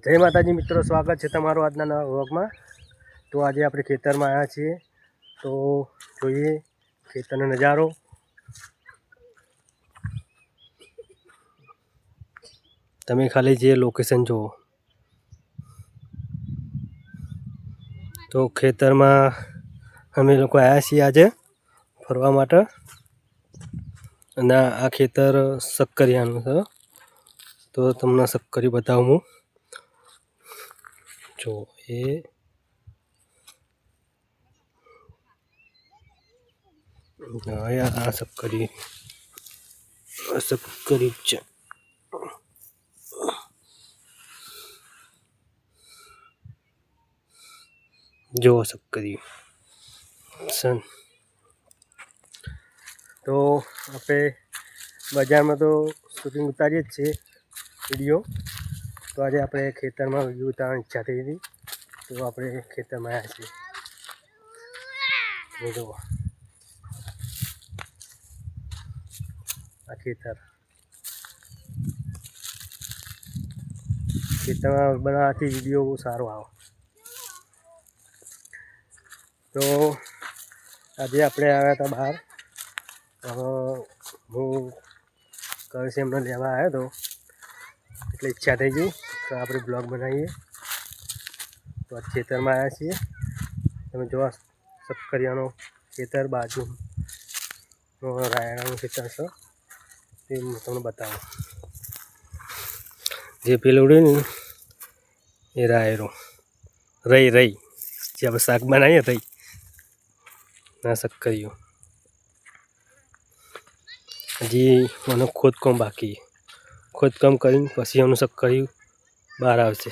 જય માતાજી મિત્રો, સ્વાગત છે તમારું આજના નવા વ્લોગમાં। તો આજે આપણે ખેતરમાં આવ્યા છીએ, તો જોઈએ ખેતરનો નજારો। તમે ખાલી જે લોકેશન જુઓ। તો ખેતરમાં અમે લોકો આવ્યા છીએ આજે ફરવા માટે, અને આ ખેતર શક્કરિયાનું છે। તો તમને શક્કરી બતાવું હું। જો એ આ શક્કરી છે। જો શક્કરી સન તો આપણે બજારમાં તો શૂટિંગ ઉતારીએ જ છીએ વિડીયો। તો આજે આપણે ખેતરમાં વિડીયો ઉતારવાની ઈચ્છા થઈ હતી, તો આપણે ખેતરમાં આવ્યા છીએ। જુઓ આ ખેતરમાં બનાવવાથી વિડીયો બહુ સારો આવે। તો આજે આપણે આવ્યા હતા બહાર, હું કવિશ એમને લેવા આવ્યો હતો, એટલે ઈચ્છા થઈ ગઈ તો આપણે બ્લોગ બનાવીએ। તો આ ખેતરમાં આવ્યા છીએ, તમે જોવા શક્કરિયાનો ખેતર બાજુ રાયડાનું ખેતર છે, તે હું તમને બતાવું। જે પેલું ને એ રાયડો રહી જે આપણે શાક બનાવીએ રહી ના શક્કરીઓ, હજી મને ખોદકામ બાકી, ખોદકામ કરીને પછી એનું શક્કરિયું બહાર આવશે।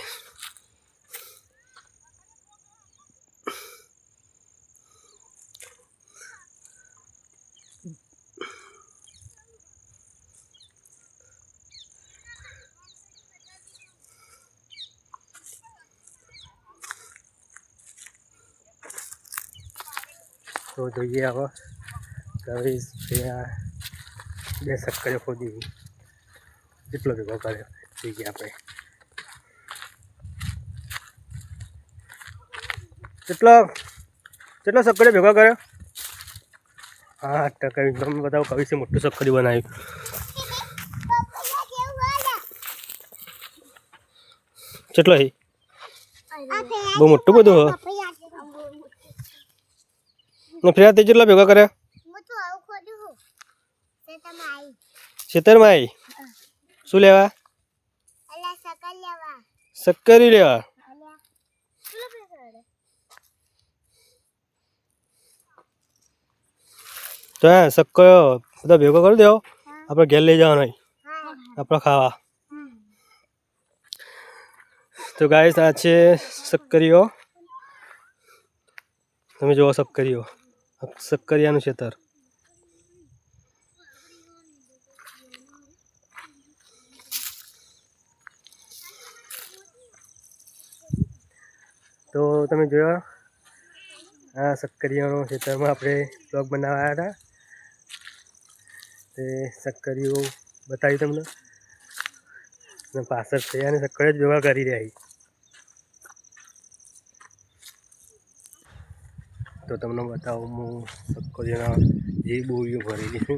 તો જોઈએ હવે કવિશ બે શક્કરીઓ ખોદી કેટલો ભેગો કર્યો જોઈએ આપણે। કેટલો શક્કરીઓ ભેગો કર્યો? 8 ટકા તમને બતાવો, કવિશે મોટું શક્કરી બનાવ્યું। કેટલો છે? બહુ મોટું બધું હોય ને। ફેર તે કેટલા ભેગા કર્યા? ખેતરમાં આવી શું લેવા? શક્કરી લેવા। તો હે શક્કરિયો બધા ભેગો કરી દેવો, આપણે ઘેર લઈ જવાનો આપણે ખાવા। તો ગાઈસ આ છે શક્કરીઓ, તમે જુઓ શક્કરીઓ, શક્કરિયાનું ખેતર। તો તમે જોયા આ શક્કરિયાનો ખેતરમાં આપણે બ્લોગ બનાવવા આવ્યા હતા, તે શક્કરીઓ બતાવી તમને, અને પાછળ થયા ને શક્કરીઓ જ ભેગા કરી રહ્યા। તો તમને બતાવું હું શક્કરીઓના જે બોરીઓ ભરેલી છે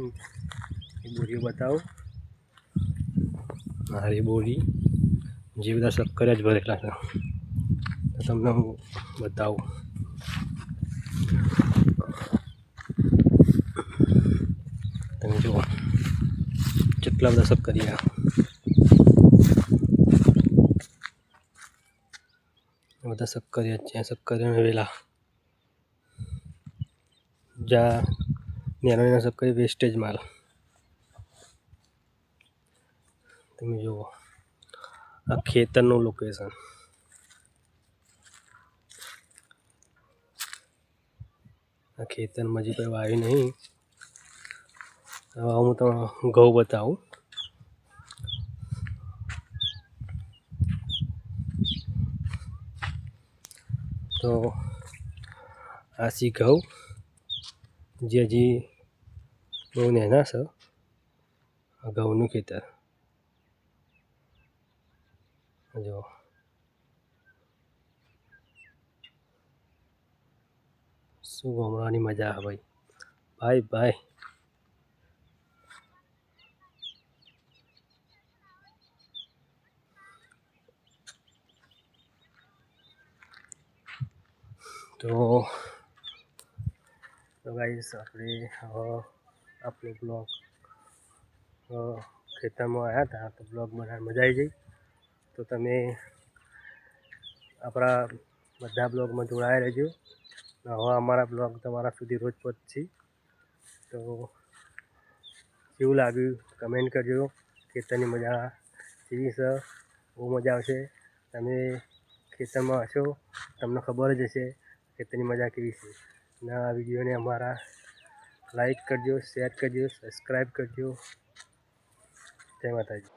એ બોરીઓ બતાવું। મારી બોરી જે બધા શક્કરિયા જ ભરેલા છે, તો તમને હું બતાવું। તમે જુઓ કેટલા બધા શક્કરિયા, બધા શક્કરિયા છે। શક્કરિયા વેલા જ્યાં નાના શક્કરી વેસ્ટેજ માલ। તમે જુઓ આ ખેતરનું લોકેશન, આ ખેતરમાં હજી કોઈ વાવ્યું નહીં। હવે હું તમને ઘઉં બતાવું। તો આ સી ઘઉં જે હજી બહુ નાના છે, આ ઘઉંનું ખેતર જો। શું ગામડાની મજા આવે ભાઈ ભાઈ. તો ગાઈસ આપણે આપણો બ્લોગ ખેતરમાં આવ્યા હતા તો બ્લોગ બનાવવાની મજા આવી ગઈ. તો તમે આપણા બધા બ્લોગમાં જોડાયા રહેજો. હવે અમારા બ્લોગ તમારા સુધી રોજ પહોંચશે. તો કેવું લાગ્યું કમેન્ટ કરજો. ખેતરની મજા કેવી છે? બહુ મજા આવશે. તમે ખેતરમાં હશો તમને ખબર જ હશે ખેતરની મજા કેવી છે. અને આ વિડીયોને અમારા લાઈક કરજો, શેર કરજો, સબસ્ક્રાઈબ કરજો. જય માતાજી.